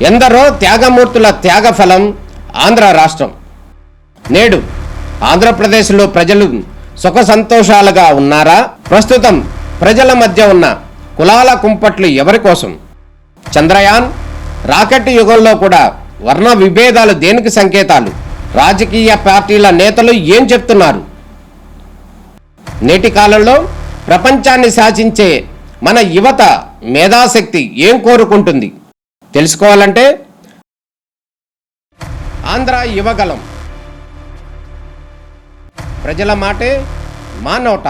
ఎందరో త్యాగమూర్తుల త్యాగఫలం ఆంధ్ర రాష్ట్రం. నేడు ఆంధ్రప్రదేశ్లో ప్రజలు సుఖ సంతోషాలుగా ఉన్నారా? ప్రస్తుతం ప్రజల మధ్య ఉన్న కులాల కుంపట్లు ఎవరి కోసం? చంద్రయాన్ రాకెట్ యుగంలో కూడా వర్ణ విభేదాలు దేనికి సంకేతాలు? రాజకీయ పార్టీల నేతలు ఏం చెప్తున్నారు? నేటి కాలంలో ప్రపంచాన్ని శాసించే మన యువత మేధాశక్తి ఏం కోరుకుంటుంది? తెలుసుకోవాలంటే ఆంధ్ర యువగలం. ప్రజల మాటే మా నోట.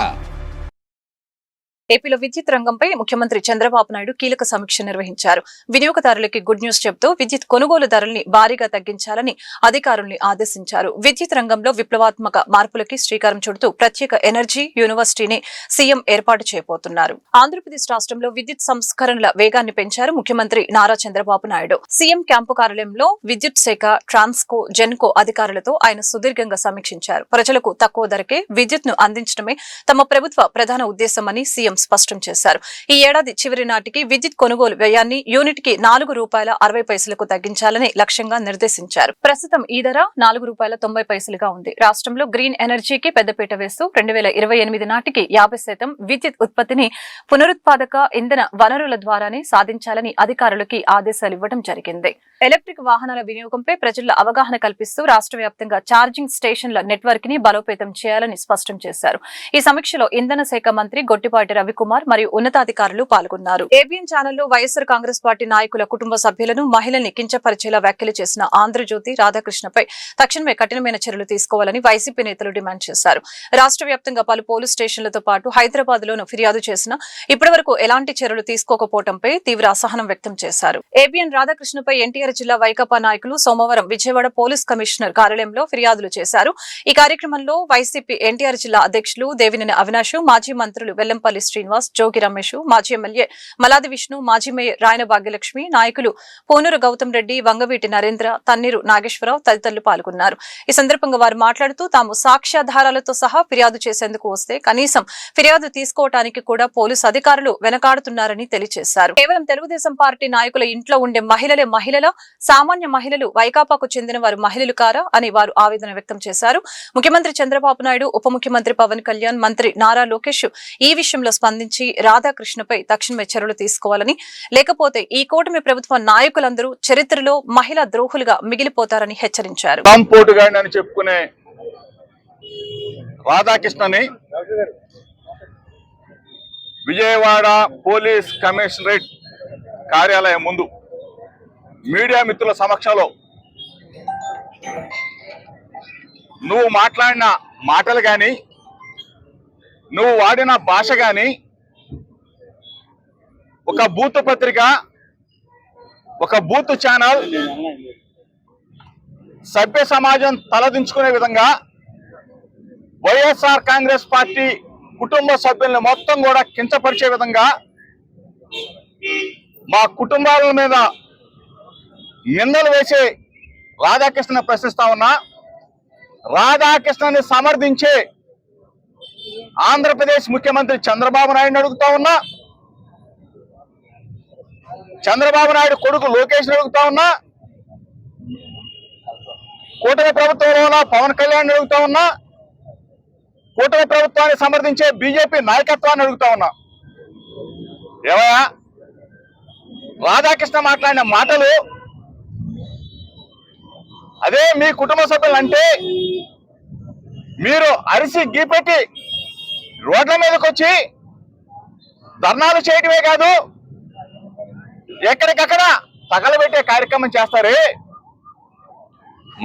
ఏపీలో విద్యుత్ రంగంపై ముఖ్యమంత్రి చంద్రబాబు నాయుడు కీలక సమీక్ష నిర్వహించారు. వినియోగదారులకి గుడ్ న్యూస్ చెబుతూ విద్యుత్ కొనుగోలు ధరల్ని భారీగా తగ్గించాలని అధికారుల్ని ఆదేశించారు. విద్యుత్ రంగంలో విప్లవాత్మక మార్పులకి శ్రీకారం చుడుతూ ప్రత్యేక ఎనర్జీ యూనివర్సిటీని సీఎం ఏర్పాటు చేయబోతున్నారు. ఆంధ్రప్రదేశ్ రాష్ట్రంలో విద్యుత్ సంస్కరణల వేగాన్ని పెంచారు ముఖ్యమంత్రి నారా చంద్రబాబు నాయుడు. సీఎం క్యాంపు కార్యాలయంలో విద్యుత్ శాఖ, ట్రాన్స్కో, జెన్కో అధికారులతో ఆయన సుదీర్ఘంగా సమీక్షించారు. ప్రజలకు తక్కువ ధరకే విద్యుత్ ను అందించడమే తమ ప్రభుత్వ ప్రధాన ఉద్దేశమని సీఎం స్పష్టం చేశారు. ఈ ఏడాది చివరి నాటికి విద్యుత్ కొనుగోలు వ్యయాన్ని యూనిట్ కి ₹4.60 తగ్గించాలని లక్ష్యంగా నిర్దేశించారు. ప్రస్తుతం ఈ ధర ₹4.90 ఉంది. రాష్ట్రంలో గ్రీన్ ఎనర్జీకి పెద్దపీట వేస్తూ 2028 నాటికి 50% విద్యుత్ ఉత్పత్తిని పునరుత్పాదక ఇంధన వనరుల ద్వారానే సాధించాలని అధికారులకి ఆదేశాలు ఇవ్వడం జరిగింది. ఎలక్ట్రిక్ వాహనాల వినియోగంపై ప్రజల్లో అవగాహన కల్పిస్తూ రాష్ట్ర వ్యాప్తంగా ఛార్జింగ్ స్టేషన్ల నెట్వర్క్ ని బలోపేతం చేయాలని స్పష్టం చేశారు. ఈ సమీక్షలో ఇంధన శాఖ మంత్రి గొట్టిపాటి రవికుమార్ మరియు ఉన్నతాధికారులు పాల్గొన్నారు. ఏబిఎన్ ఛానల్లో వైఎస్ఆర్ కాంగ్రెస్ పార్టీ నాయకుల కుటుంబ సభ్యులను, మహిళల్ని కించపరిచేలా వ్యాఖ్యలు చేసిన ఆంధ్రజ్యోతి రాధాకృష్ణపై తక్షణమే కఠినమైన చర్యలు తీసుకోవాలని వైసీపీ నేతలు డిమాండ్ చేశారు. రాష్ట్ర వ్యాప్తంగా పలు పోలీస్ స్టేషన్లతో పాటు హైదరాబాద్ లోను ఫిర్యాదు చేసినా ఇప్పటివరకు ఎలాంటి చర్యలు తీసుకోకపోవడంపై తీవ్ర అసహనం వ్యక్తం చేశారు. ఏబిఎన్ రాధాకృష్ణపై ఎన్టీఆర్ జిల్లా వైకాపా నాయకులు సోమవారం విజయవాడ పోలీస్ కమిషనర్ కార్యాలయంలో ఫిర్యాదులు చేశారు. ఈ కార్యక్రమంలో వైసీపీ ఎన్టీఆర్ జిల్లా అధ్యక్షులు దేవినేని అవినాష్, మాజీ మంత్రులు వెల్లంపల్లి శ్రీనివాస్, జోగి రమేష్, మాజీ ఎమ్మెల్యే మలాది విష్ణు, మాజీ మేయర్ రాయన భాగ్యలక్ష్మి, నాయకులు పూనూరు గౌతమ్ రెడ్డి, వంగవీటి నరేంద్ర, తన్నీరు నాగేశ్వరరావు తదితరులు పాల్గొన్నారు. ఈ సందర్భంగా వారు మాట్లాడుతూ తాము సాక్ష్యాధారాలతో సహా ఫిర్యాదు చేసేందుకు వస్తే కనీసం ఫిర్యాదు తీసుకోవడానికి కూడా పోలీసు అధికారులు వెనకాడుతున్నారని తెలియజేశారు. కేవలం తెలుగుదేశం పార్టీ నాయకుల ఇంట్లో ఉండే మహిళలే మహిళల, సామాన్య మహిళలు వైకాపాకు చెందిన వారు మహిళలు కారా అని వారు ఆవేదన వ్యక్తం చేశారు. ముఖ్యమంత్రి చంద్రబాబు నాయుడు, ఉప ముఖ్యమంత్రి పవన్ కళ్యాణ్, మంత్రి నారా లోకేష్ ఈ విషయంలో స్పందించి రాధాకృష్ణపై తక్షణమే చర్యలు తీసుకోవాలని, లేకపోతే ఈ కూటమి ప్రభుత్వ నాయకులందరూ చరిత్రలో మహిళా ద్రోహులుగా మిగిలిపోతారని హెచ్చరించారు. చెప్పుకునే రాధాకృష్ణని విజయవాడ పోలీస్ కమిషనరేట్ కార్యాలయం ముందు మీడియా మిత్రుల సమక్షంలో నువ్వు మాట్లాడిన మాటలు కానీ, నువ్వు వాడిన భాష కానీ ఒక బూత్ పత్రిక, ఒక బూత్ ఛానల్ సభ్య సమాజం తలదించుకునే విధంగా వైఎస్ఆర్ కాంగ్రెస్ పార్టీ కుటుంబ సభ్యులను మొత్తం కూడా కించపరిచే విధంగా మా కుటుంబాల మీద నిందలు వేసే రాధాకృష్ణ ప్రశ్నిస్తా ఉన్నా. రాధాకృష్ణని సమర్థించే ఆంధ్రప్రదేశ్ ముఖ్యమంత్రి చంద్రబాబు నాయుడుని అడుగుతా ఉన్నా, చంద్రబాబు నాయుడు కొడుకు లోకేష్ అడుగుతా ఉన్నా, కూటమి ప్రభుత్వంలో పవన్ కళ్యాణ్ అడుగుతా ఉన్నా, కూటమి ప్రభుత్వాన్ని సమర్థించే బీజేపీ నాయకత్వాన్ని అడుగుతా ఉన్నా. ఏవయ్యా, రాధాకృష్ణ మాట్లాడిన మాటలు అదే మీ కుటుంబ సభ్యులు అంటే మీరు అరిసి గీపెట్టి రోడ్ల మీదకి వచ్చి ధర్నాలు చేయటమే కాదు, ఎక్కడికక్కడ తగలబెట్టే కార్యక్రమం చేస్తారే.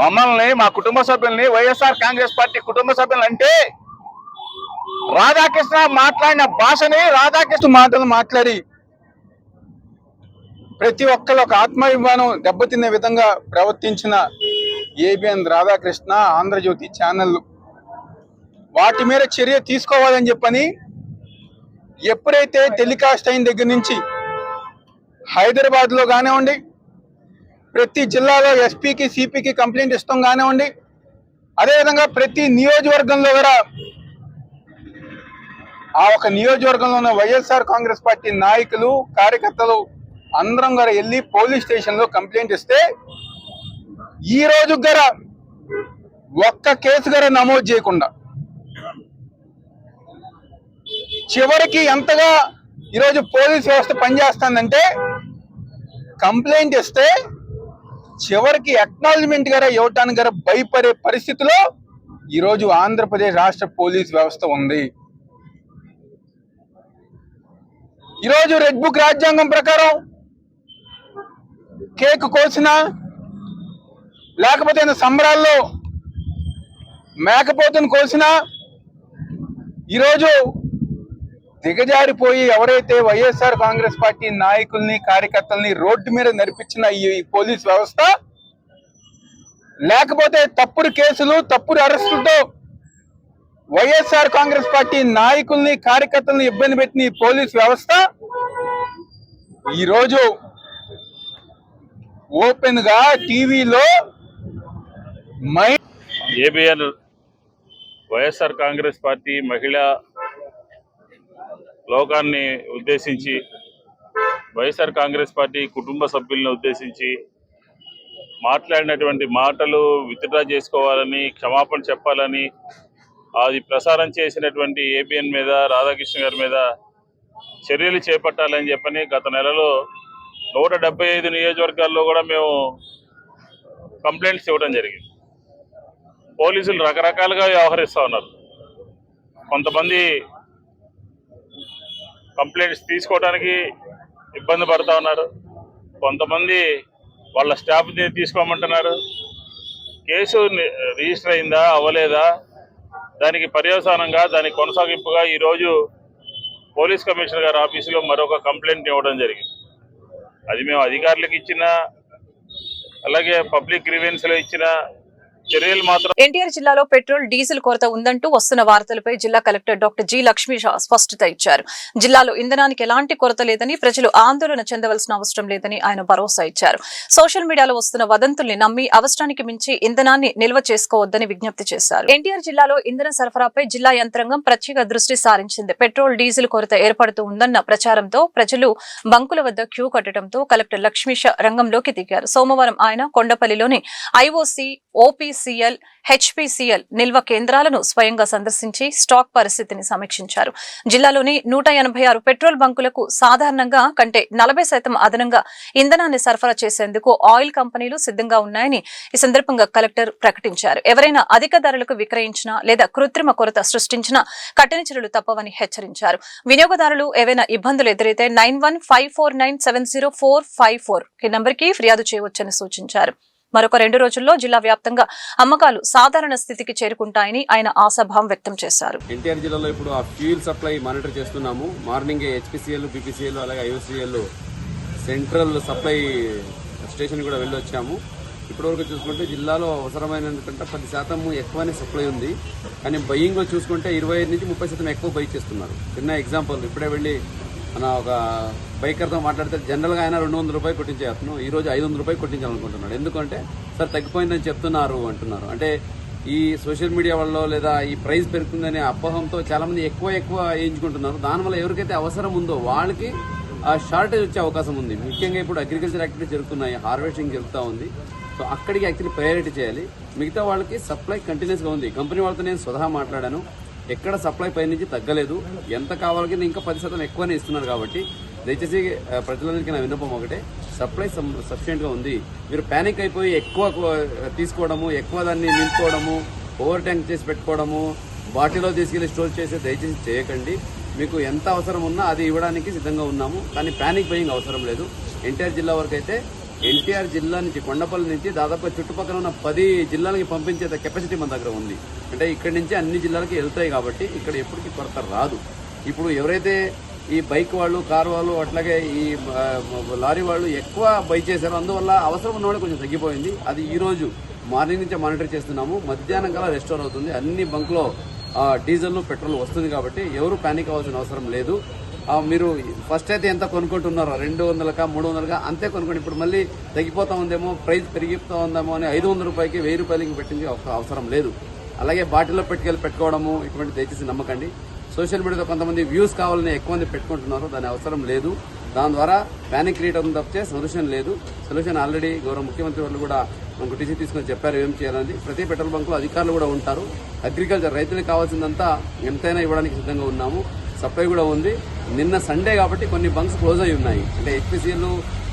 మమ్మల్ని, మా కుటుంబ సభ్యుల్ని, వైఎస్ఆర్ కాంగ్రెస్ పార్టీ కుటుంబ సభ్యులు అంటే రాధాకృష్ణ మాట్లాడిన భాషని, రాధాకృష్ణ మాటలు మాట్లాడి ప్రతి ఒక్కరు ఒక ఆత్మాభిమానం దెబ్బతిన్న విధంగా ప్రవర్తించిన ఏబిఎన్ రాధాకృష్ణ, ఆంధ్రజ్యోతి ఛానళ్ళు వాటి మీద చర్య తీసుకోవాలని చెప్పని ఎప్పుడైతే టెలికాస్ట్ అయిన దగ్గర నుంచి హైదరాబాద్లో కానివ్వండి, ప్రతి జిల్లాలో ఎస్పీకి, సిపికి కంప్లైంట్ ఇస్తాం కానివ్వండి, అదేవిధంగా ప్రతి నియోజకవర్గంలో కూడా ఆ ఒక నియోజకవర్గంలో ఉన్న వైఎస్ఆర్ కాంగ్రెస్ పార్టీ నాయకులు, కార్యకర్తలు అందరం గారు వెళ్ళి పోలీస్ స్టేషన్ లో కంప్లైంట్ ఇస్తే ఈ రోజు గారు ఒక్క కేసు గారు నమోదు చేయకుండా చివరికి ఎంతగా ఈరోజు పోలీస్ వ్యవస్థ పనిచేస్తుందంటే కంప్లైంట్ ఇస్తే చివరికి అక్నాలజ్మెంట్ గారు ఇవ్వటానికి గారు భయపడే పరిస్థితిలో ఈరోజు ఆంధ్రప్రదేశ్ రాష్ట్ర పోలీస్ వ్యవస్థ ఉంది. ఈరోజు రెడ్ బుక్ రాజ్యాంగం ప్రకారం కేక్ కోసినా లేకపోతే సంబరాల్లో మేకపోతును కోసినా ఈరోజు దిగజారిపోయి ఎవరైతే వైఎస్ఆర్ కాంగ్రెస్ పార్టీ నాయకుల్ని కార్యకర్తల్ని రోడ్డు మీద నడిపించిన ఈ పోలీస్ వ్యవస్థ, లేకపోతే తప్పుడు కేసులు తప్పుడు అరెస్టులతో వైఎస్ఆర్ కాంగ్రెస్ పార్టీ నాయకుల్ని కార్యకర్తల్ని ఇబ్బంది పెట్టిన ఈ పోలీస్ వ్యవస్థ ఈరోజు ఓపెన్ గా టీవీలో ఏబిఎన్ వైఎస్ఆర్ కాంగ్రెస్ పార్టీ మహిళా లోకాన్ని ఉద్దేశించి, వైఎస్ఆర్ కాంగ్రెస్ పార్టీ కుటుంబ సభ్యులను ఉద్దేశించి మాట్లాడినటువంటి మాటలు విత్డ్రా చేసుకోవాలని, క్షమాపణ చెప్పాలని, అది ప్రసారం చేసినటువంటి ఏబిఎన్ మీద, రాధాకృష్ణ గారి మీద చర్యలు చేపట్టాలని చెప్పని గత నెలలో 175 నియోజకవర్గాల్లో కూడా మేము కంప్లైంట్స్ ఇవ్వడం జరిగింది. పోలీసులు రకరకాలుగా వ్యవహరిస్తూ ఉన్నారు. కొంతమంది కంప్లైంట్స్ తీసుకోవడానికి ఇబ్బంది పడుతూ ఉన్నారు, కొంతమంది వాళ్ళ స్టాఫ్ని తీసుకోమంటున్నారు. కేసు రిజిస్టర్ అయిందా అవ్వలేదా దానికి పర్యవసానంగా, దానికి కొనసాగింపుగా ఈరోజు పోలీస్ కమిషనర్ గారి ఆఫీసులో మరొక కంప్లైంట్ ఇవ్వడం జరిగింది. అది మేము అధికారులకు ఇచ్చిన, అలాగే పబ్లిక్ గ్రీవెన్స్లో ఇచ్చిన చర్యలు మాత్రం. ఎన్టీఆర్ జిల్లాలో పెట్రోల్ డీజిల్ కొరత ఉందంటూ వస్తున్న వార్తలపై జిల్లా collector doctor G Lakshmi Shah స్పష్టత ఇచ్చారు. జిల్లాలో ఇంధనానికి ఎలాంటి కొరత లేదని, ప్రజలు ఆందోళన చెందవలసిన అవసరం లేదని ఆయన భరోసా ఇచ్చారు. సోషల్ మీడియాలో వస్తున్న వదంతుల్ని నమ్మి అవసరానికి మించి ఇంధనాన్ని నిల్వ చేసుకోవద్దని విజ్ఞప్తి చేశారు. ఎన్టీఆర్ జిల్లాలో ఇంధన సరఫరాపై జిల్లా యంత్రాంగం ప్రత్యేక దృష్టి సారించింది. పెట్రోల్ డీజిల్ కొరత ఏర్పడుతూ ఉందన్న ప్రచారంతో ప్రజలు బంకుల వద్ద క్యూ కట్టడంతో కలెక్టర్ లక్ష్మీ షా రంగంలోకి దిగారు. సోమవారం ఆయన కొండపల్లిలోని ఐఓసీ, ఓపీసీఎల్, హెచ్పీసీఎల్ నిల్వ కేంద్రాలను స్వయంగా సందర్శించి స్టాక్ పరిస్థితిని సమీక్షించారు. జిల్లాలోని 186 పెట్రోల్ బంకులకు సాధారణంగా కంటే 40% అదనంగా ఇంధనాన్ని సరఫరా చేసేందుకు ఆయిల్ కంపెనీలు సిద్ధంగా ఉన్నాయని ఈ సందర్భంగా కలెక్టర్ ప్రకటించారు. ఎవరైనా అధిక ధరలకు విక్రయించినా లేదా కృత్రిమ కొరత సృష్టించినా కఠిన చర్యలు తప్పవని హెచ్చరించారు. వినియోగదారులు ఏవైనా ఇబ్బందులు ఎదురైతే 9154970454 ఈ నంబర్కి ఫిర్యాదు చేయవచ్చని సూచించారు. మరొక 2 రోజుల్లో జిల్లా వ్యాప్తంగా అమ్మకాలు సాధారణ స్థితికి చేరుకుంటాయని ఆయన ఆశాభావం వ్యక్తం చేశారు. ఎన్టీఆర్ జిల్లాలో ఇప్పుడు ఆ ఫ్యూల్ సప్లై మానిటర్ చేస్తున్నాము. మార్నింగ్ హెచ్పీసీఎల్, బీపీసీఎల్, అలాగే ఐఓసీఎల్ సెంట్రల్ సప్లై స్టేషన్ కూడా వెళ్ళి వచ్చాము. ఇప్పటివరకు చూసుకుంటే జిల్లాలో అవసరమైనందుకంటే 10% ఎక్కువనే సప్లై ఉంది. కానీ బయ్యింగ్లో చూసుకుంటే 25 నుంచి 30% ఎక్కువ బై చేస్తున్నారు. చిన్న ఎగ్జాంపుల్, ఇప్పుడే వెళ్ళి మన ఒక బైకర్తో మాట్లాడితే జనరల్గా ఆయన 200 రూపాయలు కొట్టించే అతను ఈరోజు 500 రూపాయలు కొట్టించాలనుకుంటున్నాడు. ఎందుకంటే సార్ తగ్గిపోయిందని చెప్తున్నారు అంటున్నారు. అంటే ఈ సోషల్ మీడియా వల్ల లేదా ఈ ప్రైస్ పెరుగుతుందనే అపోహంతో చాలా మంది ఎక్కువ వేయించుకుంటున్నారు. దానివల్ల ఎవరికైతే అవసరం ఉందో వాళ్ళకి ఆ షార్టేజ్ వచ్చే అవకాశం ఉంది. ముఖ్యంగా ఇప్పుడు అగ్రికల్చర్ యాక్టివిటీస్ జరుగుతున్నాయి, హార్వెస్టింగ్ జరుగుతూ ఉంది. సో అక్కడికి యాక్చువల్లీ ప్రయారిటీ చేయాలి. మిగతా వాళ్ళకి సప్లై కంటిన్యూస్గా ఉంది. కంపెనీ వాళ్ళతో నేను స్వతహా మాట్లాడాను, ఎక్కడ సప్లై పై నుంచి తగ్గలేదు. ఎంత కావాలకి ఇంకా 10% ఎక్కువనే ఇస్తున్నారు. కాబట్టి దయచేసి ప్రజలందరికీ నా విన్నపం ఒకటే, సప్లై సఫిషియెంట్గా ఉంది. మీరు ప్యానిక్ అయిపోయి ఎక్కువ తీసుకోవడము, ఎక్కువ దాన్ని నింపుకోవడము, ఓవర్ ట్యాంక్ చేసి పెట్టుకోవడము, బాటిల్లో తీసుకెళ్లి స్టోర్ చేసి దయచేసి చేయకండి. మీకు ఎంత అవసరం ఉన్నా అది ఇవ్వడానికి సిద్ధంగా ఉన్నాము. కానీ ప్యానిక్ బయింగ్ అవసరం లేదు. ఎన్టీఆర్ జిల్లా వరకు అయితే ఎన్టీఆర్ జిల్లా నుంచి కొండపల్లి నుంచి దాదాపు చుట్టుపక్కల ఉన్న 10 జిల్లాలకి పంపించే కెపాసిటీ మన దగ్గర ఉంది. అంటే ఇక్కడి నుంచి అన్ని జిల్లాలకి వెళ్తాయి కాబట్టి ఇక్కడ ఎప్పటికీ కొరత రాదు. ఇప్పుడు ఎవరైతే ఈ బైక్ వాళ్ళు, కారు వాళ్ళు, అట్లాగే ఈ లారీ వాళ్ళు ఎక్కువ బై చేశారో అందువల్ల అవసరం ఉన్న వాళ్ళు కొంచెం తగ్గిపోయింది. అది ఈ రోజు మార్నింగ్ నుంచే మానిటర్ చేస్తున్నాము. మధ్యాహ్నం కల్లా రెస్టోర్ అవుతుంది. అన్ని బంక్లో డీజిల్, పెట్రోల్ వస్తుంది కాబట్టి ఎవరు ప్యానిక్ అవ్వాల్సిన అవసరం లేదు. మీరు ఫస్ట్ అయితే ఎంత కొనుక్కుంటున్నారో 200కా 300కా అంతే కొనుక్కోండి. ఇప్పుడు మళ్ళీ తగ్గిపోతా ఉందేమో, ప్రైస్ పెరిగిపోతా ఉందేమో అని 500 రూపాయలకి 1000 రూపాయలకి పెట్టించే అవసరం లేదు. అలాగే బాటిల్లో పెట్టుకోవడము ఇటువంటి దయచేసి నమ్మకండి. సోషల్ మీడియాలో కొంతమంది వ్యూస్ కావాలని ఎక్కువ మంది పెట్టుకుంటున్నారు, దాని అవసరం లేదు. దాని ద్వారా ప్యానిక్ క్రియేట్ అవుతుంది తప్పితే సొల్యూషన్ లేదు. సొల్యూషన్ ఆల్రెడీ గౌరవ ముఖ్యమంత్రి వాళ్ళు కూడా మనకు టీసీ తీసుకొని చెప్పారు ఏం చేయాలని. ప్రతి పెట్రోల్ బంకులో అధికారులు కూడా ఉంటారు. అగ్రికల్చర్ రైతులకు కావాల్సిందంతా ఎంతైనా ఇవ్వడానికి సిద్ధంగా ఉన్నాము. సప్లై కూడా ఉంది. నిన్న సండే కాబట్టి కొన్ని బంక్స్ క్లోజ్ అయి ఉన్నాయి. అంటే HPCL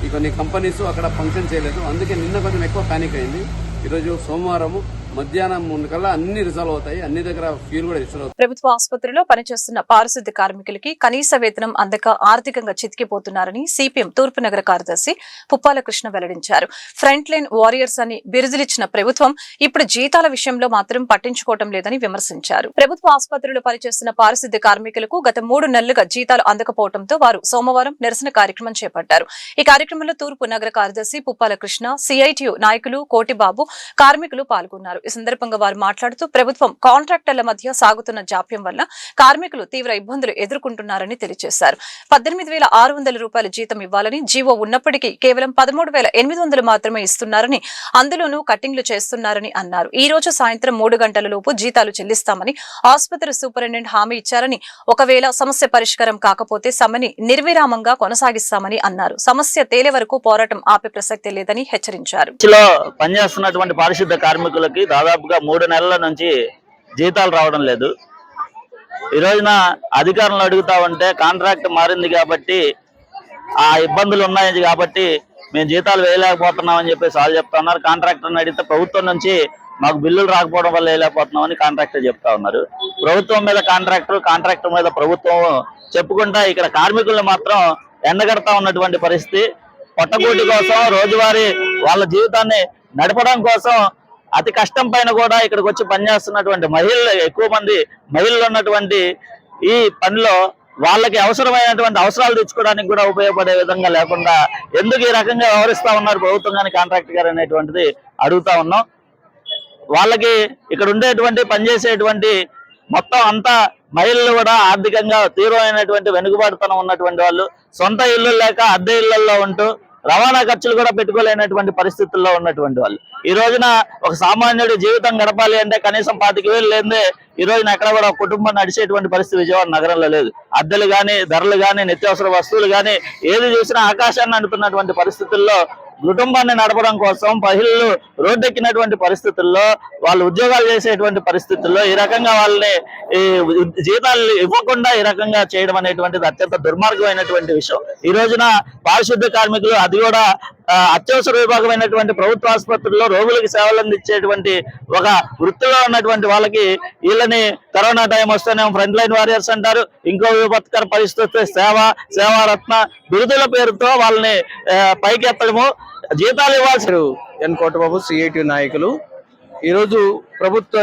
ఈ కొన్ని కంపెనీస్ అక్కడ ఫంక్షన్ చేయలేదు. అందుకే నిన్న కొంచెం ఎక్కువ ప్యానిక్ అయింది. ఈరోజు సోమవారం మధ్యాహ్నం ముందుకల్లా అన్ని రిజాల్వ్ అవుతాయి. అన్ని దగ్గర ఫ్యూల్ కూడా రిజాల్వ్ అవుతాయి. ప్రభుత్వ ఆసుపత్రిలో పనిచేస్తున్న పారిశుద్ధ్య కార్మికులకి కనీస వేతనం అందక ఆర్థికంగా చితికిపోతున్నారని సిపిఎం తూర్పు నగర కార్యదర్శి పుప్పాల కృష్ణ వెల్లడించారు. ఫ్రంట్ లైన్ వారియర్స్ అని బిరుదులిచ్చిన ప్రభుత్వం ఇప్పుడు జీతాల విషయంలో మాత్రం పట్టించుకోవటం లేదని విమర్శించారు. ప్రభుత్వ ఆసుపత్రిలో పనిచేస్తున్న పారిశుద్ధ్య కార్మికులకు గత 3 నెలలుగా జీతాలు అందకపోవడంతో వారు సోమవారం నిరసన కార్యక్రమం చేపట్టారు. ఈ కార్యక్రమంలో తూర్పు నగర కార్యదర్శి పుప్పాల కృష్ణ, సిఐటియు నాయకులు కోటిబాబు, కార్మికులు పాల్గొన్నారు. ఈ సందర్భంగా వారు మాట్లాడుతూ ప్రభుత్వం కాంట్రాక్టర్ల మధ్య సాగుతున్న జాప్యం వల్ల కార్మికులు తీవ్ర ఇబ్బందులు ఎదుర్కొంటున్నారని తెలియజేశారు. 18,600 రూపాయల జీతం ఇవ్వాలని జీవో ఉన్నప్పటికీ కేవలం 13,800 మాత్రమే ఇస్తున్నారని, అందులోనూ కట్టింగ్లు చేస్తున్నారని అన్నారు. ఈ రోజు సాయంత్రం 3 గంటల లోపు జీతాలు చెల్లిస్తామని ఆసుపత్రి సూపరింటెండెంట్ హామీ ఇచ్చారని, ఒకవేళ సమస్య పరిష్కారం కాకపోతే సమ్మెని నిర్విరామంగా కొనసాగిస్తామని అన్నారు. సమస్య తేలే వరకు పోరాటం ఆపే ప్రసక్తే లేదని హెచ్చరించారు. పనిచేస్తున్నటువంటి పారిశుద్ధ కార్మికులకి దాదాపుగా 3 నెలల నుంచి జీతాలు రావడం లేదు. ఈ రోజున అధికారులను అడుగుతా ఉంటే కాంట్రాక్ట్ మారింది కాబట్టి ఆ ఇబ్బందులు ఉన్నాయి కాబట్టి మేము జీతాలు వేయలేకపోతున్నామని చెప్పేసి వాళ్ళు చెప్తా ఉన్నారు. కాంట్రాక్టర్ని అడిగితే ప్రభుత్వం నుంచి మాకు బిల్లులు రాకపోవడం వల్ల వేయలేకపోతున్నామని కాంట్రాక్టర్ చెప్తా ఉన్నారు. ప్రభుత్వం మీద కాంట్రాక్టర్ మీద ప్రభుత్వం చెప్పుకుంటా ఇక్కడ కార్మికులను మాత్రం ఎండగడతా ఉన్నటువంటి పరిస్థితి. పొట్టగూటి కోసం రోజువారీ వాళ్ళ జీవితాన్ని నడపడం కోసం అతి కష్టం పైన కూడా ఇక్కడికి వచ్చి పనిచేస్తున్నటువంటి మహిళలు, ఎక్కువ మంది మహిళలు ఉన్నటువంటి ఈ పనిలో వాళ్ళకి అవసరమైనటువంటి అవసరాలు తెచ్చుకోవడానికి కూడా ఉపయోగపడే విధంగా లేకుండా ఎందుకు ఈ రకంగా వ్యవహరిస్తా ఉన్నారు ప్రభుత్వం కానీ కాంట్రాక్టర్ గారు అనేటువంటిది అడుగుతా ఉన్నాం. వాళ్ళకి ఇక్కడ ఉండేటువంటి పనిచేసేటువంటి మొత్తం అంతా మహిళలు కూడా ఆర్థికంగా తీవ్రమైనటువంటి వెనుకబాటుతనం ఉన్నటువంటి వాళ్ళు, సొంత ఇల్లు లేక అద్దె ఇళ్లలో ఉంటూ రవాణా ఖర్చులు కూడా పెట్టుకోలేనటువంటి పరిస్థితుల్లో ఉన్నటువంటి వాళ్ళు. ఈ రోజున ఒక సామాన్యుడి జీవితం గడపాలి అంటే కనీసం 25,000 లేదే ఈ రోజున ఎక్కడ కూడా ఒక కుటుంబం నడిచేటువంటి పరిస్థితి విజయవాడ నగరంలో లేదు. అద్దెలు కానీ, ధరలు కానీ, నిత్యావసర వస్తువులు కానీ ఏది చూసినా ఆకాశాన్ని అంటున్నటువంటి పరిస్థితుల్లో కుటుంబాన్ని నడపడం కోసం మహిళలు రోడ్డెక్కినటువంటి పరిస్థితుల్లో, వాళ్ళు ఉద్యోగాలు చేసేటువంటి పరిస్థితుల్లో ఈ రకంగా వాళ్ళని జీతాలు ఇవ్వకుండా ఈ రకంగా చేయడం అనేటువంటిది అత్యంత దుర్మార్గమైనటువంటి విషయం. ఈ రోజున పారిశుద్ధ్య కార్మికులు, అది కూడా అత్యవసర విభాగమైనటువంటి ప్రభుత్వ ఆసుపత్రుల్లో రోగులకు సేవలు అందించేటువంటి ఒక వృత్తిలో ఉన్నటువంటి వాళ్ళకి వీళ్ళని కరోనా టైం వస్తేనే ఫ్రంట్ లైన్ వారియర్స్ అంటారు, ఇంకో విపత్కర పరిస్థితి సేవారత్న బిరుదుల పేరుతో వాళ్ళని పైకి ఎత్తడము, జీతాలు ఇవ్వాల్సి. ఎన్ కోటబాబు, సిఐటి నాయకులు. ఈరోజు ప్రభుత్వ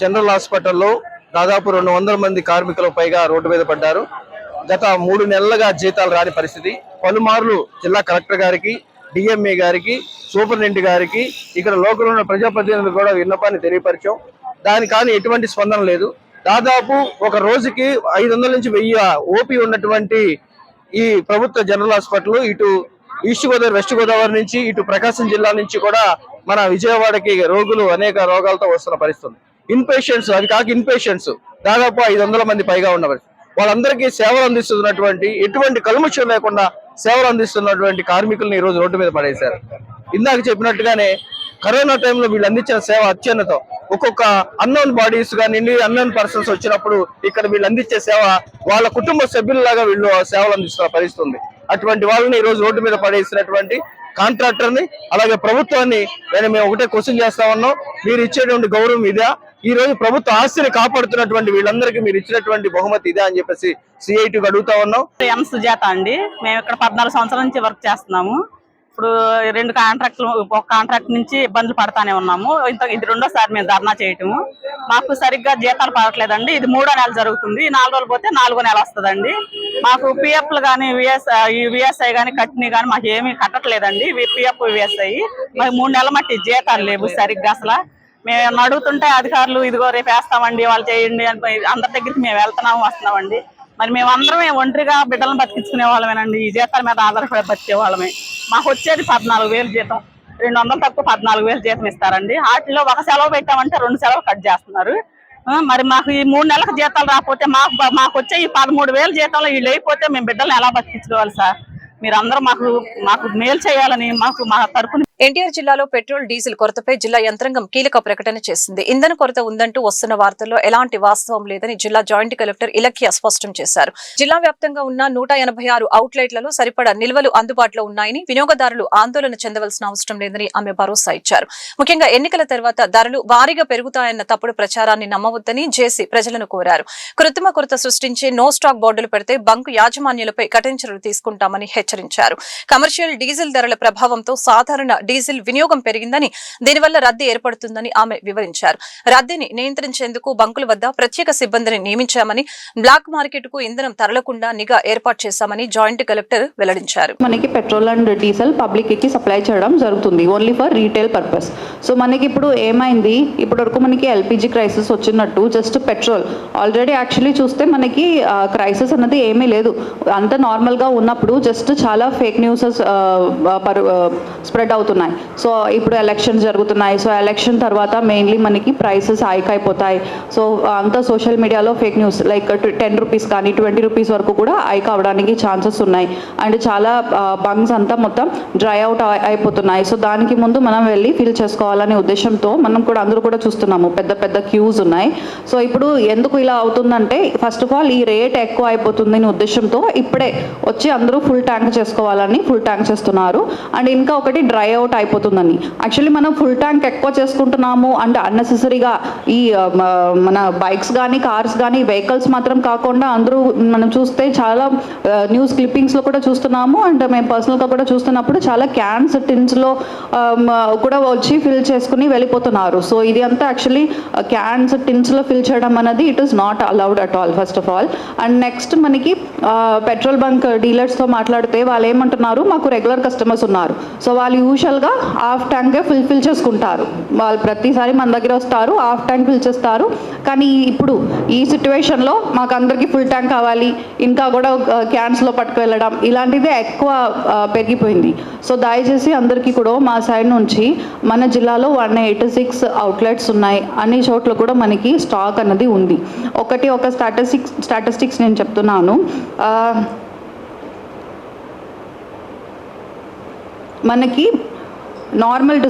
జనరల్ హాస్పిటల్లో దాదాపు 200 మంది కార్మికులకు పైగా రోడ్డు మీద పడ్డారు. గత 3 నెలలుగా జీతాలు రాని పరిస్థితి. పలుమార్లు జిల్లా కలెక్టర్ గారికి, డిఎంఏ గారికి, సూపరింటెండెంట్ గారికి, ఇక్కడ లోకల్ ఉన్న ప్రజాప్రతినిధులు కూడా విన్నపాన్ని తెలియపరిచాం. దానికి కానీ ఎటువంటి స్పందన లేదు. దాదాపు ఒక రోజుకి 500 నుంచి 1000 ఓపీ ఉన్నటువంటి ఈ ప్రభుత్వ జనరల్ హాస్పిటల్ ఇటు ఈస్ట్ గోదావరి, వెస్ట్ గోదావరి నుంచి, ఇటు ప్రకాశం జిల్లా నుంచి కూడా మన విజయవాడకి రోగులు అనేక రోగాలతో వస్తున్న పరిస్థితి. ఇన్పేషెంట్స్, అది కాక ఇన్పేషెంట్స్ దాదాపు 500 మంది పైగా ఉన్న పరిస్థితి. వాళ్ళందరికీ సేవలు అందిస్తున్నటువంటి, ఎటువంటి కల్మషం లేకుండా సేవలు అందిస్తున్నటువంటి కార్మికులను ఈ రోజు రోడ్డు మీద పడేశారు. ఇందాక చెప్పినట్టుగానే కరోనా టైంలో వీళ్ళు అందించిన సేవ అత్యున్నతం. ఒక్కొక్క అన్నోన్ బాడీస్ కానీ, అన్నోన్ పర్సన్స్ వచ్చినప్పుడు ఇక్కడ వీళ్ళు అందించే సేవ వాళ్ళ కుటుంబ సభ్యులలాగా వీళ్ళు సేవలు అందిస్తున్న పరిస్థితి ఉంది. అటువంటి వాళ్ళని ఈ రోజు రోడ్డు మీద పడేసినటువంటి కాంట్రాక్టర్ని, అలాగే ప్రభుత్వాన్ని మేము ఒకటే క్వశ్చన్ చేస్తా ఉన్నాం. మీరు ఇచ్చేటువంటి గౌరవం ఇదా? ఈ రోజు ప్రభుత్వ ఆస్తిని కాపాడుతున్నటువంటి వీళ్ళందరికీ మీరు ఇచ్చినటువంటి బహుమతి ఇదే అని చెప్పేసి సిఐటికి అడుగుతా ఉన్నాం. ఎం సుజాత అండి. మేము ఇక్కడ 14 సంవత్సరాల నుంచి వర్క్ చేస్తున్నాము. ఇప్పుడు 2 కాంట్రాక్టులు, ఒక కాంట్రాక్ట్ నుంచి ఇబ్బందులు పడతానే ఉన్నాము. ఇది 2వ మేము ధర్నా చేయటము. మాకు సరిగ్గా జీతాలు పడట్లేదండి. ఇది 3వ నెల జరుగుతుంది. 4 రోజులు పోతే 4వ నెల వస్తుందండి. మాకు పిఎఫ్లు కానీ, విఎస్ఐ కానీ కట్టినవి కానీ మాకు ఏమీ కట్టట్లేదండి. పిఎఫ్, విఎస్ఐ మాకు 3 నెలల మట్టి జీతాలు లేవు సరిగ్గా. అసలు మేము అడుగుతుంటే అధికారులు ఇదిగో రేపు వేస్తామండి, వాళ్ళు చేయండి అని అందరి దగ్గరికి మేము వెళ్తున్నాము, వస్తున్నామండి. మరి మేమందరమే ఒంటరిగా బిడ్డలను బతికించుకునే వాళ్ళమేనండి. ఈ జీతాల మీద ఆధారపడి బతికే వాళ్ళమే. మాకు వచ్చేది 14,000 జీతం. 200 తక్కువ 14,000 జీతం ఇస్తారండి. వాటిలో ఒక సెలవు పెట్టామంటే 2 సెలవు కట్ చేస్తున్నారు. మరి మాకు ఈ 3 నెలలకు జీతాలు రాకపోతే మాకు వచ్చే ఈ 13,000 జీతాలు వీళ్ళు అయిపోతే మేము బిడ్డలను ఎలా బతికించుకోవాలి సార్? మీరందరూ మాకు మేలు చేయాలని మా తరపున. ఎన్టీఆర్ జిల్లాలో పెట్రోల్ డీజిల్ కొరతపై జిల్లా యంత్రాంగం కీలక ప్రకటన చేసింది. ఇంధన కొరత ఉందంటూ వస్తున్న వార్తల్లో ఎలాంటి వాస్తవం లేదని జిల్లా జాయింట్ కలెక్టర్ ఇలఖ్య స్పష్టం చేశారు. జిల్లా వ్యాప్తంగా ఉన్న 186 అవుట్లెట్లలో సరిపడా నిల్వలు అందుబాటులో ఉన్నాయని, వినియోగదారులు ఆందోళన చెందవలసిన అవసరం లేదని ఆమె భరోసా ఇచ్చారు. ముఖ్యంగా ఎన్నికల తర్వాత ధరలు భారీగా పెరుగుతాయన్న తప్పుడు ప్రచారాన్ని నమ్మవద్దని జేసీ ప్రజలను కోరారు. కృత్రిమ కొరత సృష్టించే నో స్టాక్ బోర్డులు పెడితే బంకు యాజమాన్యులపై కఠిన చర్యలు తీసుకుంటామని హెచ్చరించారు. కమర్షియల్ డీజిల్ ధరల ప్రభావంతో సాధారణ డీజిల్ వినియోగం పెరిగిందని, దీనివల్ల రద్దీ ఏర్పడుతుందని ఆమె వివరించారు. రద్దీని నియంత్రించేందుకు బంకుల వద్ద ప్రత్యేక సిబ్బందిని నియమించామని, బ్లాక్ మార్కెట్ కు ఇంధనం తరలకుండా నిఘా ఏర్పాటు చేశామని జాయింట్ కలెక్టర్ వెల్లడించారు. మనకి పెట్రోల్ అండ్ డీజిల్ పబ్లిక్ కి సప్లై చేయడం జరుగుతుంది, only for retail purpose. So మనకి ఇప్పుడు ఏమైంది, ఇప్పటి వరకు మనకి ఎల్పిజి క్రైసిస్ వచ్చినట్టు జస్ట్ పెట్రోల్ ఆల్రెడీ యాక్చువల్లీ చూస్తే మనకి క్రైసిస్ అన్నది ఏమీ లేదు. అంత నార్మల్ గా ఉన్నప్పుడు జస్ట్ చాలా ఫేక్ న్యూసెస్ స్ప్రెడ్ అవుతున్నాయి. సో ఇప్పుడు ఎలక్షన్స్ జరుగుతున్నాయి. సో ఎలక్షన్ తర్వాత మెయిన్లీ మనకి ప్రైసెస్ హైక్ అయిపోతాయి. సో అంతా సోషల్ మీడియాలో ఫేక్ న్యూస్ లైక్ 10 రూపీస్ కానీ 20 రూపీస్ వరకు కూడా హైక్ అవ్వడానికి ఛాన్సెస్ ఉన్నాయి. అండ్ చాలా బంక్స్ అంతా మొత్తం డ్రై అవుట్ అయిపోతున్నాయి. సో దానికి ముందు మనం వెళ్ళి ఫిల్ చేసుకోవాలనే ఉద్దేశంతో మనం కూడా అందరూ కూడా చూస్తున్నాము, పెద్ద పెద్ద క్యూస్ ఉన్నాయి. సో ఇప్పుడు ఎందుకు ఇలా అవుతుందంటే, ఫస్ట్ ఆఫ్ ఆల్ ఈ రేట్ ఎక్కువ అయిపోతుంది అనే ఉద్దేశంతో ఇప్పుడే వచ్చి అందరూ ఫుల్ ట్యాంక్ చేసుకోవాలని ఫుల్ ట్యాంక్ చేస్తున్నారు. అండ్ ఇంకా ఒకటి డ్రై అవుట్ అయిపోతుందని. యాక్చువల్లీ మనం ఫుల్ ట్యాంక్ ఎక్కువ చేసుకుంటున్నాము అంటే అన్నెసెసరీగా ఈ మన బైక్స్ కానీ కార్స్ కానీ వెహికల్స్ మాత్రం కాకుండా అందరూ మనం చూస్తే చాలా న్యూస్ క్లిప్పింగ్స్లో కూడా చూస్తున్నాము. అండ్ మేము పర్సనల్గా కూడా చూస్తున్నప్పుడు చాలా క్యాన్స్ టిన్స్లో కూడా వచ్చి ఫిల్ చేసుకుని వెళ్ళిపోతున్నారు. సో ఇది అంతా యాక్చువల్లీ క్యాన్స్ టిన్స్లో ఫిల్ చేయడం అనేది it is not allowed at all first of all. And next మనకి పెట్రోల్ బంక్ డీలర్స్తో మాట్లాడితే వాళ్ళు ఏమంటున్నారు, మాకు రెగ్యులర్ కస్టమర్స్ ఉన్నారు. సో వాళ్ళు యూజువల్గా హాఫ్ ట్యాంకే ఫిల్ చేసుకుంటారు. వాళ్ళు ప్రతిసారి మన దగ్గర వస్తారు, హాఫ్ ట్యాంక్ ఫిల్ చేస్తారు. కానీ ఇప్పుడు ఈ సిచ్యువేషన్లో మాకు అందరికీ ఫుల్ ట్యాంక్ కావాలి, ఇంకా కూడా క్యాన్స్లో పట్టుకు వెళ్ళడం ఇలాంటిదే ఎక్కువ పెరిగిపోయింది. సో దయచేసి అందరికీ కూడా మా సైడ్ నుంచి మన జిల్లాలో 186 అవుట్లెట్స్ ఉన్నాయి. అన్ని చోట్ల కూడా మనకి స్టాక్ అన్నది ఉంది. ఒక స్టాటిస్టిక్స్ నేను చెప్తున్నాను. మనకి నార్మల్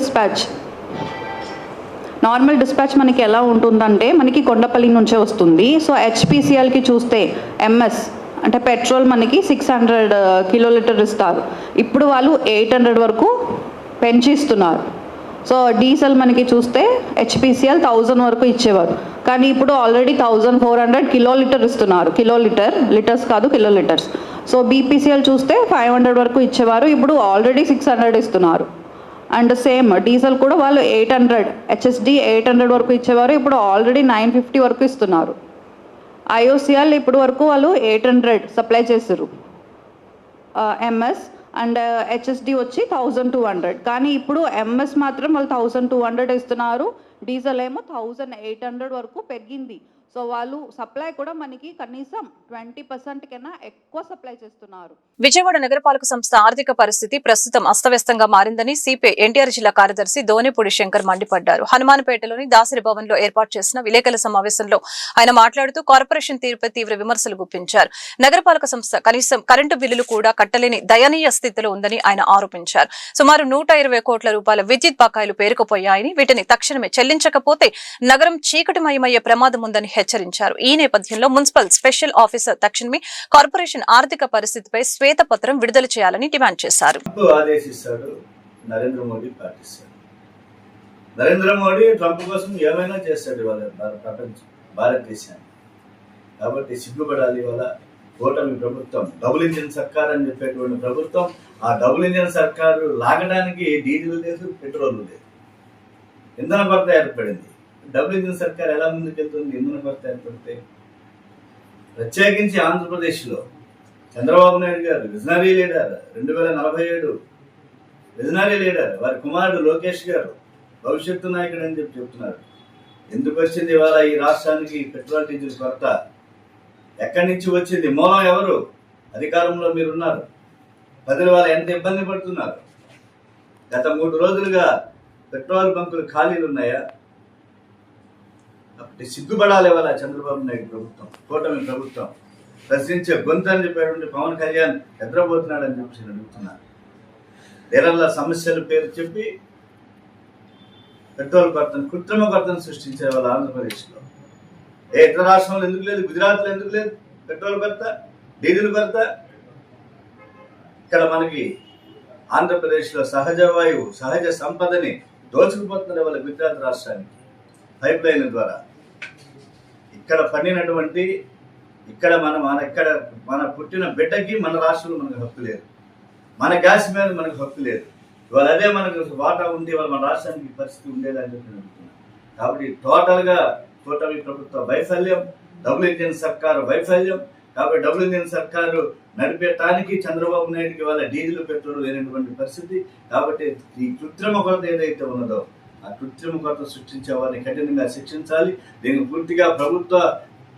డిస్పాచ్ మనకి ఎలా ఉంటుందంటే, మనకి కొండపల్లి నుంచే వస్తుంది. సో హెచ్పిసిఎల్కి చూస్తే ఎంఎస్ అంటే పెట్రోల్ మనకి 600 కిలోలీటర్ ఇస్తారు. ఇప్పుడు వాళ్ళు 800 వరకు పెంచి ఇస్తున్నారు. సో డీజిల్ మనకి చూస్తే హెచ్పిసిఎల్ 1000 వరకు ఇచ్చేవారు, కానీ ఇప్పుడు ఆల్రెడీ 1400 కిలోలీటర్ ఇస్తున్నారు. లీటర్స్ కాదు, కిలోలీటర్స్. సో బీపీసీఎల్ చూస్తే 500 వరకు ఇచ్చేవారు, ఇప్పుడు ఆల్రెడీ 600 ఇస్తున్నారు. అండ్ సేమ్ డీజిల్ కూడా వాళ్ళు 800 హెచ్ఎస్డి 800 వరకు ఇచ్చేవారు, ఇప్పుడు ఆల్రెడీ 950 వరకు ఇస్తున్నారు. ఐఓసిఎల్ ఇప్పుడు వరకు వాళ్ళు 800 సప్లై చేశారు ఎంఎస్, అండ్ హెచ్ఎస్డి వచ్చి 1200, కానీ ఇప్పుడు ఎంఎస్ మాత్రం వాళ్ళు 1200 ఇస్తున్నారు, డీజిల్ ఏమో 1800 వరకు పెరిగింది. సో వాళ్ళు సప్లై కూడా మనకి కనీసం 20% కన్నా ఎక్కువ సప్లై చేస్తున్నారు. విజయవాడ నగరపాలక సంస్థ ఆర్థిక పరిస్థితి ప్రస్తుతం అస్తవ్యస్తంగా మారిందని సిపిఐ ఎన్టీఆర్ జిల్లా కార్యదర్శి దోనిపూడి శంకర్ మండిపడ్డారు. హనుమాన్పేటలోని దాసరి భవన్ లో ఏర్పాటు చేసిన విలేకరుల సమావేశంలో ఆయన మాట్లాడుతూ కార్పొరేషన్ తీరుపై తీవ్ర విమర్శలు గుప్పించారు. నగరపాలక సంస్థ కనీసం కరెంటు బిల్లులు కూడా కట్టలేని దయనీయ స్థితిలో ఉందని ఆయన ఆరోపించారు. సుమారు 120 కోట్ల రూపాయల విద్యుత్ బకాయిలు పేరుకుపోయాయని, వీటిని తక్షణమే చెల్లించకపోతే నగరం చీకటిమయమయ్యే ప్రమాదం ఉందని హెచ్చరించారు. ఈ నేపథ్యంలో మున్సిపల్ స్పెషల్ ఆఫీసర్ తక్షణమే కార్పొరేషన్ ఆర్థిక పరిస్థితిపై శ్వేతపత్రం విడుదల చేయాలని డిమాండ్ చేశారు. ఆదేశిస్తాడు నరేంద్ర మోడీ పాటిస్తాడు. నరేంద్ర మోడీ ట్రంప్ కోసం ఏమైనా చేస్తాడు వాళ్ళ భారతదేశాన్ని. కాబట్టి సిగ్గుపడాలి. వాళ్ళ కూటమి ప్రభుత్వం డబుల్ ఇంజిన్ సర్కార్ అని చెప్పేటువంటి ప్రభుత్వం, ఆ డబుల్ ఇంజిన్ సర్కారు లాగడానికి డీజిల్ లేదు, పెట్రోల్ లేదు, ఇంధన కొరత ఏర్పడింది. డబుల్ ఇంజిన్ సర్కార్ ఎలా ముందుకెళ్తుంది? ఇంధన కొరత ఏర్పడితే. ప్రత్యేకించి ఆంధ్రప్రదేశ్లో చంద్రబాబు నాయుడు గారు విజనరీ లీడర్, 2047 విజనరీ లీడర్, వారి కుమారుడు లోకేష్ గారు భవిష్యత్తు నాయకుడు అని చెప్తున్నారు. ఎందుకు వచ్చింది ఇవాళ ఈ రాష్ట్రానికి పెట్రోల్ డీజిల్ కొరత? ఎక్కడి నుంచి వచ్చింది? మూలం ఎవరు? అధికారంలో మీరున్నారు. ప్రజలు వాళ్ళు ఎంత ఇబ్బంది పడుతున్నారు? గత 3 రోజులుగా పెట్రోల్ బంకులు ఖాళీలు ఉన్నాయా? కాబట్టి సిగ్గుపడాలి వాళ్ళ చంద్రబాబు నాయుడు ప్రభుత్వం, కూటమి ప్రభుత్వం. ప్రశ్నించే గొంతు అని చెప్పేటువంటి పవన్ కళ్యాణ్ నిద్రపోతున్నాడని చెప్పి నేను అడుగుతున్నాను. లీలర్ల సమస్యల పేరు చెప్పి పెట్రోల్ కొరతను, కృత్రిమ కొరతను సృష్టించే వాళ్ళ ఆంధ్రప్రదేశ్లో. ఇతర రాష్ట్రంలో ఎందుకు లేదు? గుజరాత్లో ఎందుకు లేదు పెట్రోల్ కొరత, డీజిల్ కొరత? ఇక్కడ మనకి ఆంధ్రప్రదేశ్లో సహజ వాయువు, సహజ సంపదని దోచుకుపోతున్నారు వాళ్ళ గుజరాత్ రాష్ట్రానికి పైప్ లైన్ ద్వారా. ఇక్కడ పండినటువంటి, ఇక్కడ మన పుట్టిన బిడ్డకి మన రాష్ట్రంలో మనకు హక్కు లేదు, మన గ్యాస్ మీద మనకు హక్కు లేదు. ఇవాళ అదే మనకు వాటా ఉంటే ఇవాళ మన రాష్ట్రానికి పరిస్థితి ఉండేదని చెప్పి అడుగుతున్నాను. కాబట్టి టోటల్గా కూటమి ప్రభుత్వ వైఫల్యం, డబుల్ ఇంజిన్ సర్కారు వైఫల్యం. కాబట్టి డబుల్ ఇంజిన్ సర్కారు నడిపేటానికి చంద్రబాబు నాయుడికి వాళ్ళ డీజిల్ పెట్రోల్ లేనటువంటి పరిస్థితి. కాబట్టి ఈ కృత్రిమ కొరత ఏదైతే ఉన్నదో ఆ కృత్రిమ కొరత సృష్టించే వారిని కఠినంగా శిక్షించాలి. దీనికి పూర్తిగా ప్రభుత్వ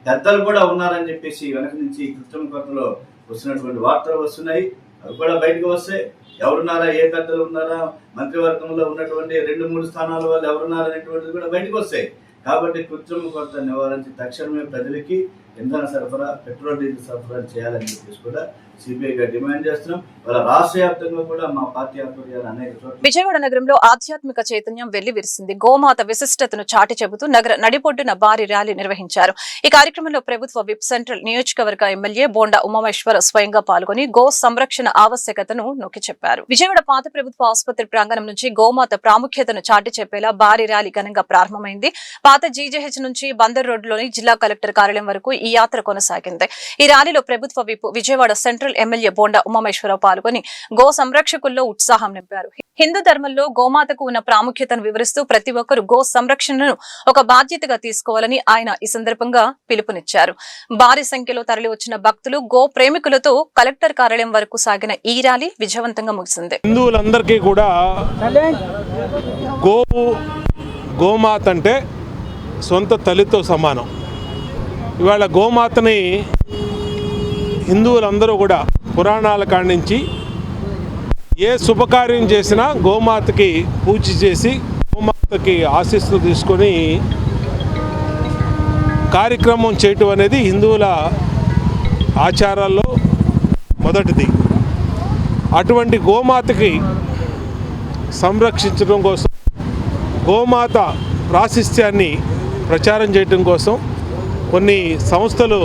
పెద్దలు కూడా ఉన్నారని చెప్పేసి వెనక నుంచి కృత్రిమ కొరతలో వస్తున్నటువంటి వార్తలు వస్తున్నాయి. అవి కూడా బయటకు వస్తే ఎవరున్నారా, ఏ పెద్దలు ఉన్నారా, మంత్రివర్గంలో ఉన్నటువంటి 2-3 స్థానాల వాళ్ళు ఎవరున్నారా అనేటువంటిది కూడా బయటకు వస్తాయి. కాబట్టి కృత్రిమ కొరత నివారించి తక్షణమే ప్రజలకి ఇంధన సరఫరా, పెట్రోల్ డీజిల్ సరఫరా చేయాలని చెప్పేసి కూడా సిపిఐగా డిమాండ్ చేస్తున్నాం. వాళ్ళ రాష్ట్ర వ్యాప్తంగా కూడా మా పార్టీ ఆధ్వర్యాలు అనేక చోట్ల. విజయవాడ నగరంలో ఆధ్యాత్మిక చైతన్యం వెల్లివిరిసింది. గోమాత విశిష్టతను చాటి చెబుతూ నగర నడిబొడ్డున భారీ ర్యాలీ నిర్వహించారు. ఈ కార్యక్రమంలో ప్రభుత్వ విప్ సెంట్రల్ నియోజకవర్గ ఎమ్మెల్యే బోండా ఉమామేశ్వర్ స్వయంగా పాల్గొని గో సంరక్షణ ఆవశ్యకతను నొక్కి చెప్పారు. విజయవాడ పాత ప్రభుత్వ ఆసుపత్రి ప్రాంగణం నుంచి గోమాత ప్రాముఖ్యతను చాటి చెప్పేలా భారీ ర్యాలీ ఘనంగా ప్రారంభమైంది. పాత జీజేహెచ్ నుంచి బందర్ రోడ్డులోని జిల్లా కలెక్టర్ కార్యాలయం వరకు ఈ యాత్ర కొనసాగింది. ఈ ర్యాలీలో ప్రభుత్వ whip Vijayawada central MLA bonda Umameswara Rao పాల్గొని గో సంరక్షకుల్లో ఉత్సాహం నింపారు. హిందూ ధర్మంలో గోమాతకు ఉన్న ప్రాముఖ్యతను వివరిస్తూ ప్రతి ఒక్కరూ గో సంరక్షణను ఒక బాధ్యతగా తీసుకోవాలని ఆయన ఈ సందర్భంగా పిలుపునిచ్చారు. భారీ సంఖ్యలో తరలి వచ్చిన భక్తులు, గో ప్రేమికులతో కలెక్టర్ కార్యాలయం వరకు సాగిన ఈ ర్యాలీ విజయవంతంగా ముగిసింది. హిందువులందరికీ కూడా గోమాత అంటే సొంత తల్లితో సమానం. ఇవాళ గోమాతని హిందువులందరూ కూడా పురాణాల కాడి నుంచి ఏ శుభకార్యం చేసినా గోమాతకి పూజ చేసి గోమాతకి ఆశీస్సులు తీసుకొని కార్యక్రమం చేయటం అనేది హిందువుల ఆచారాల్లో మొదటిది. అటువంటి గోమాతకి సంరక్షించడం కోసం, గోమాత ప్రాశస్త్యాన్ని ప్రచారం చేయటం కోసం కొన్ని సంస్థలు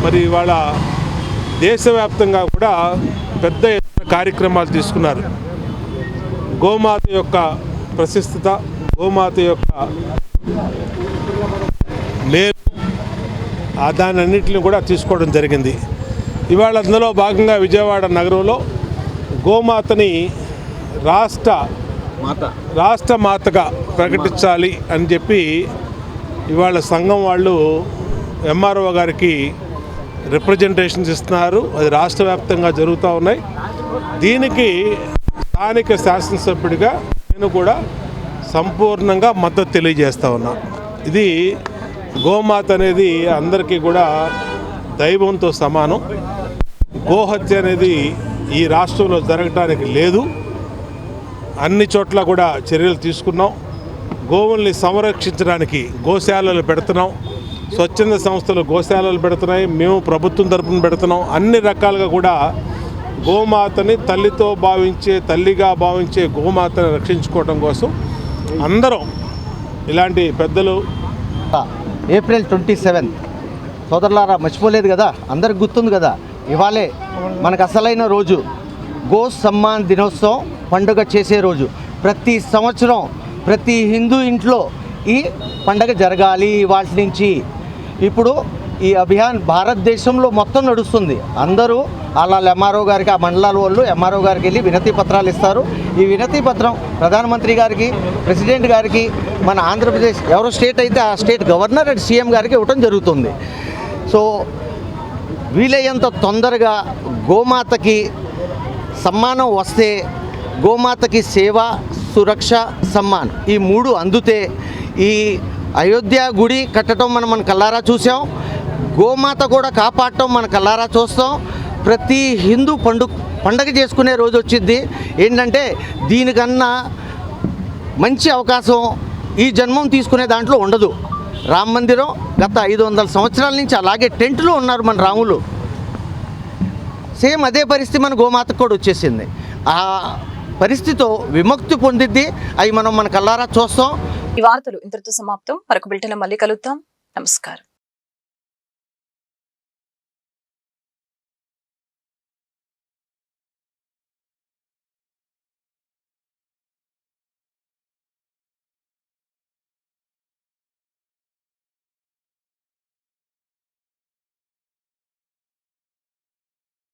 మరి వాళ్ళ దేశవ్యాప్తంగా కూడా పెద్ద ఎత్తున కార్యక్రమాలు తీసుకున్నారు. గోమాత యొక్క ప్రశస్తత, గోమాత యొక్క మేలు, దాని అన్నింటిని కూడా తీసుకోవడం జరిగింది. ఇవాళ అందులో భాగంగా విజయవాడ నగరంలో గోమాతని రాష్ట్ర మాతగా ప్రకటించాలి అని చెప్పి ఇవాళ సంఘం వాళ్ళు ఎంఆర్ఓ గారికి రిప్రజెంటేషన్స్ ఇస్తున్నారు. అది రాష్ట్ర వ్యాప్తంగా జరుగుతూ ఉన్నాయి. దీనికి స్థానిక శాసనసభ్యుడిగా నేను కూడా సంపూర్ణంగా మద్దతు తెలియజేస్తూ ఉన్నాను. ఇది గోమాత అనేది అందరికీ కూడా దైవంతో సమానం. గోహత్య అనేది ఈ రాష్ట్రంలో జరగటానికి లేదు. అన్ని చోట్ల కూడా చర్యలు తీసుకున్నాం. గోవుల్ని సంరక్షించడానికి గోశాలలు పెడుతున్నాం. స్వచ్ఛంద సంస్థలు గోశాలలు పెడుతున్నాయి, మేము ప్రభుత్వం తరపున పెడుతున్నాం. అన్ని రకాలుగా కూడా గోమాతని తల్లిగా భావించే గోమాతని రక్షించుకోవడం కోసం అందరం ఇలాంటి పెద్దలు. ఏప్రిల్ 27 సోదరులారా, మర్చిపోలేదు కదా, అందరికి గుర్తుంది కదా. ఇవాళే మనకు అసలైన రోజు, గో సమ్మాన్ దినోత్సవం పండుగ చేసే రోజు. ప్రతి సంవత్సరం ప్రతి హిందూ ఇంట్లో ఈ పండుగ జరగాలి. వాటి నుంచి ఇప్పుడు ఈ అభియాన్ భారతదేశంలో మొత్తం నడుస్తుంది. అందరూ వాళ్ళ ఎంఆర్ఓ గారికి, ఆ మండలాల వాళ్ళు ఎంఆర్ఓ గారికి వెళ్ళి వినతి పత్రాలు ఇస్తారు. ఈ వినతి పత్రం ప్రధానమంత్రి గారికి, ప్రెసిడెంట్ గారికి, మన ఆంధ్రప్రదేశ్ ఎవరో స్టేట్ అయితే ఆ స్టేట్ గవర్నర్ అండ్ సీఎం గారికి ఇవ్వటం జరుగుతుంది. సో వీలయ్యేంత తొందరగా గోమాతకి సమ్మానం వస్తే, గోమాతకి సేవ, సురక్ష, సమ్మాన్ ఈ 3 అందుతే ఈ అయోధ్య గుడి కట్టడం మనం కల్లారా చూసాం. గోమాత కూడా కాపాడటం మన కల్లారా చూస్తాం. ప్రతి హిందూ పండుగ చేసుకునే రోజు వచ్చింది. ఏంటంటే దీనికన్నా మంచి అవకాశం ఈ జన్మం తీసుకునే దాంట్లో ఉండదు. రామ మందిరం గత 500 సంవత్సరాల నుంచి అలాగే టెంట్లో ఉన్నారు మన రాములు. సేమ్ అదే పరిస్థితి మన గోమాతకు కూడా వచ్చేసింది. ఆ పరిస్థితితో విముక్తి పొందిద్ది. అవి మనం మన కళ్ళారా చూస్తాం. ఈ వార్తలు ఇంతటితో సమాప్తం. మరొక బులెటిన్లో మళ్ళీ కలుద్దాం. నమస్కారం.